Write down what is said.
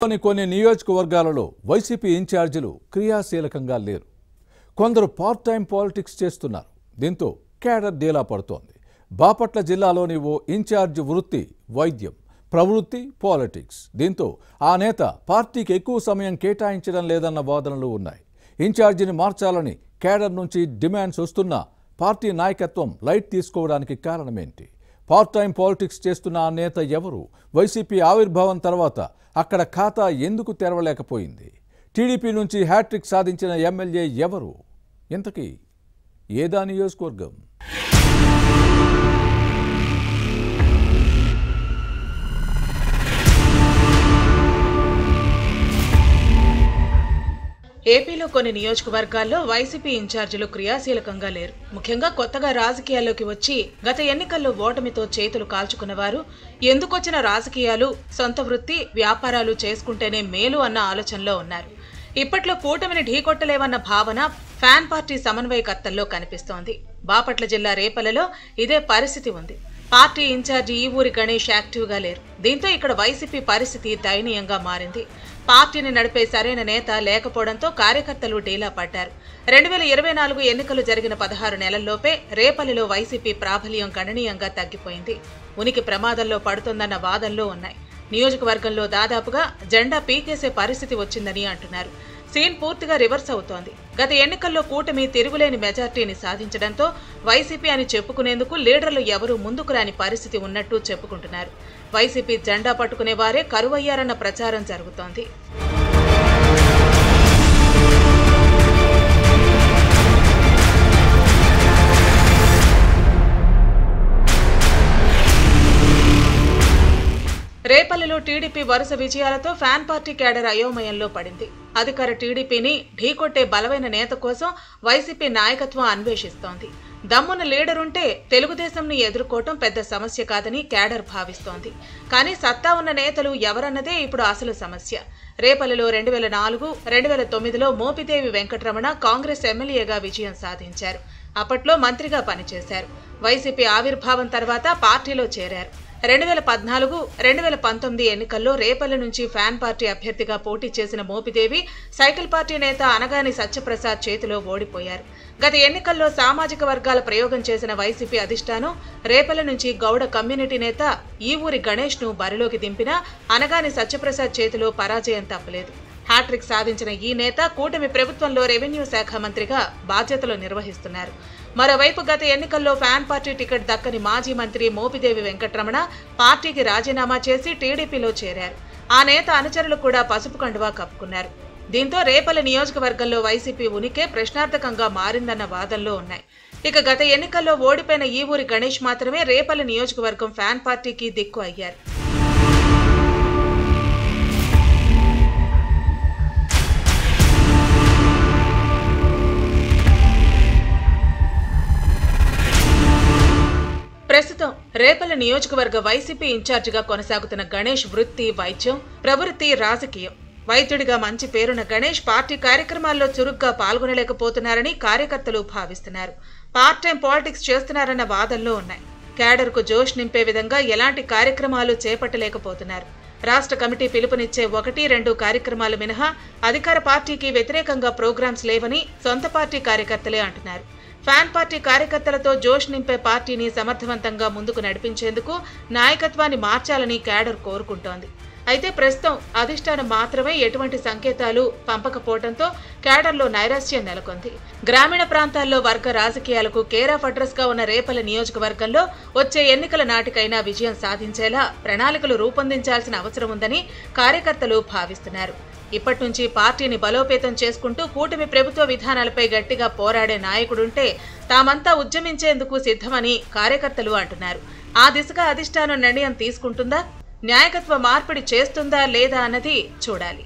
కొన్ని నియోజకవర్గాలలో వైసీపీ ఇన్ఛార్జీలు క్రియాశీలకంగా లేరు. కొందరు పార్ట్ టైం పాలిటిక్స్ చేస్తున్నారు. దీంతో కేడర్ డీలా పడుతోంది. బాపట్ల జిల్లాలోని ఓ ఇన్ఛార్జ్ వృత్తి వైద్యం, ప్రవృత్తి పాలిటిక్స్. దీంతో ఆ నేత పార్టీకి ఎక్కువ సమయం కేటాయించడం లేదన్న వాదనలు ఉన్నాయి. ఇన్ఛార్జిని మార్చాలని కేడర్ నుంచి డిమాండ్స్ వస్తున్నా పార్టీ నాయకత్వం లైట్ తీసుకోవడానికి కారణమేంటి? పార్ట్ టైం పాలిటిక్స్ చేస్తున్న ఆ నేత ఎవరు? వైసీపీ ఆవిర్భావం తర్వాత అక్కడ ఖాతా ఎందుకు తెరవలేకపోయింది? టీడీపీ నుంచి హ్యాట్రిక్ సాధించిన ఎమ్మెల్యే ఎవరు? ఇంతకీ ఏదా నియోజకవర్గం? ఏపీలో కొన్ని నియోజకవర్గాల్లో వైసీపీ ఇన్ఛార్జీలు క్రియాశీలకంగా లేరు. ముఖ్యంగా కొత్తగా రాజకీయాల్లోకి వచ్చి గత ఎన్నికల్లో ఓటమితో చేతులు కాల్చుకున్నవారు ఎందుకొచ్చిన రాజకీయాలు, సొంత వృత్తి, వ్యాపారాలు చేసుకుంటేనే మేలు అన్న ఆలోచనలో ఉన్నారు. ఇప్పట్లో కూటమిని ఢీకొట్టలేవన్న భావన ఫ్యాన్ పార్టీ సమన్వయకర్తల్లో కనిపిస్తోంది. బాపట్ల జిల్లా రేపలలో ఇదే పరిస్థితి ఉంది. పార్టీ ఇన్ఛార్జి ఈ ఊరి గణేష్ యాక్టివ్గా లేరు. దీంతో ఇక్కడ వైసీపీ పరిస్థితి దయనీయంగా మారింది. పార్టీని నడిపే సరైన నేత లేకపోవడంతో కార్యకర్తలు డీలా పడ్డారు. 2024 ఎన్నికలు జరిగిన 16 నెలల్లోపే రేపల్లిలో వైసీపీ ప్రాబల్యం గణనీయంగా తగ్గిపోయింది. ఉనికి ప్రమాదంలో పడుతోందన్న వాదనలు ఉన్నాయి. నియోజకవర్గంలో దాదాపుగా జెండా పీకేసే పరిస్థితి వచ్చిందని అంటున్నారు. సీన్ పూర్తిగా రివర్స్ అవుతోంది. గత ఎన్నికల్లో కూటమి తిరుగులేని మెజార్టీని సాధించడంతో వైసీపీ అని చెప్పుకునేందుకు లీడర్లు ఎవరూ ముందుకు రాని పరిస్థితి ఉన్నట్టు చెప్పుకుంటున్నారు. వైసీపీ జెండా పట్టుకునే వారే కరువయ్యారన్న ప్రచారం జరుగుతోంది. రేపల్లిలో టీడీపీ వరుస విజయాలతో ఫ్యాన్ పార్టీ కేడర్ అయోమయంలో పడింది. అధికార టీడీపీని ఢీకొట్టే బలమైన నేత కోసం వైసీపీ నాయకత్వం అన్వేషిస్తోంది. దమ్మున్న లీడరుంటే తెలుగుదేశంని ఎదుర్కోవటం పెద్ద సమస్య కాదని కేడర్ భావిస్తోంది. కానీ సత్తా ఉన్న నేతలు ఎవరన్నదే ఇప్పుడు అసలు సమస్య. రేపల్లిలో 2004, 2009లో మోపిదేవి వెంకటరమణ కాంగ్రెస్ ఎమ్మెల్యేగా విజయం సాధించారు. అప్పట్లో మంత్రిగా పనిచేశారు. వైసీపీ ఆవిర్భావం తర్వాత పార్టీలో చేరారు. 2014, 2019 ఎన్నికల్లో రేపల్లి నుంచి ఫ్యాన్ పార్టీ అభ్యర్థిగా పోటీ చేసిన మోపిదేవి సైకిల్ పార్టీ నేత అనగాని సత్యప్రసాద్ చేతిలో ఓడిపోయారు. గత ఎన్నికల్లో సామాజిక వర్గాల ప్రయోగం చేసిన వైసీపీ అధిష్టానం రేపల్లి నుంచి గౌడ కమ్యూనిటీ నేత ఈ ఊరి గణేష్ ను బరిలోకి దింపినా అనగాని సత్యప్రసాద్ చేతిలో పరాజయం తప్పలేదు. హ్యాట్రిక్ సాధించిన ఈ నేత కూటమి ప్రభుత్వంలో రెవెన్యూ శాఖ మంత్రిగా బాధ్యతలు నిర్వహిస్తున్నారు. మరోవైపు గత ఎన్నికల్లో ఫ్యాన్ పార్టీ టికెట్ దక్కని మాజీ మంత్రి మోపిదేవి వెంకటరమణ పార్టీకి రాజీనామా చేసి టీడీపీలో చేరారు. ఆ నేత అనుచరులు కూడా పసుపు కండువా కప్పుకున్నారు. దీంతో రేపల్లి నియోజకవర్గంలో వైసీపీ ఉనికే ప్రశ్నార్థకంగా మారిందన్న వాదనలు ఉన్నాయి. ఇక గత ఎన్నికల్లో ఓడిపోయిన ఈ ఊరి గణేష్ మాత్రమే రేపల్లి నియోజకవర్గం ఫ్యాన్ పార్టీకి దిక్కు అయ్యారు. ప్రస్తుతం రేపల్లి నియోజకవర్గ వైసీపీ ఇన్ఛార్జిగా కొనసాగుతున్న గణేష్ వృత్తి వైద్యం, ప్రవృత్తి రాజకీయం. వైద్యుడిగా మంచి పేరున్న గణేష్ పార్టీ కార్యక్రమాల్లో చురుగ్గా పాల్గొనలేకపోతున్నారని కార్యకర్తలు భావిస్తున్నారు. పార్ట్ టైం పాలిటిక్స్ చేస్తున్నారన్న వాదనలు ఉన్నాయి. కేడర్కు జోష్ నింపే విధంగా ఎలాంటి కార్యక్రమాలు చేపట్టలేకపోతున్నారు. రాష్ట్ర కమిటీ పిలుపునిచ్చే 1-2 కార్యక్రమాలు మినహా అధికార పార్టీకి వ్యతిరేకంగా ప్రోగ్రామ్స్ లేవని సొంత పార్టీ కార్యకర్తలే అంటున్నారు. ఫ్యాన్ పార్టీ కార్యకర్తలతో జోష్ నింపే పార్టీని సమర్థవంతంగా ముందుకు నడిపించేందుకు నాయకత్వాన్ని మార్చాలని కేడర్ కోరుకుంటోంది. అయితే ప్రస్తుతం అధిష్టానం మాత్రమే ఎటువంటి సంకేతాలు పంపకపోవడంతో కేడర్లో నైరాశ్యం నెలకొంది. గ్రామీణ ప్రాంతాల్లో వర్గ రాజకీయాలకు కేర్ ఆఫ్ అడ్రస్ గా ఉన్న రేపల్లి నియోజకవర్గంలో వచ్చే ఎన్నికల నాటికైనా విజయం సాధించేలా ప్రణాళికలు రూపొందించాల్సిన అవసరం ఉందని కార్యకర్తలు భావిస్తున్నారు. ఇప్పటి నుంచి పార్టీని బలోపేతం చేసుకుంటూ కూటమి ప్రభుత్వ విధానాలపై గట్టిగా పోరాడే నాయకుడుంటే తామంతా ఉద్యమించేందుకు సిద్ధమని కార్యకర్తలు అంటున్నారు. ఆ దిశగా అధిష్టానం నిర్ణయం తీసుకుంటుందా, నాయకత్వ మార్పిడి చేస్తుందా లేదా అన్నది చూడాలి.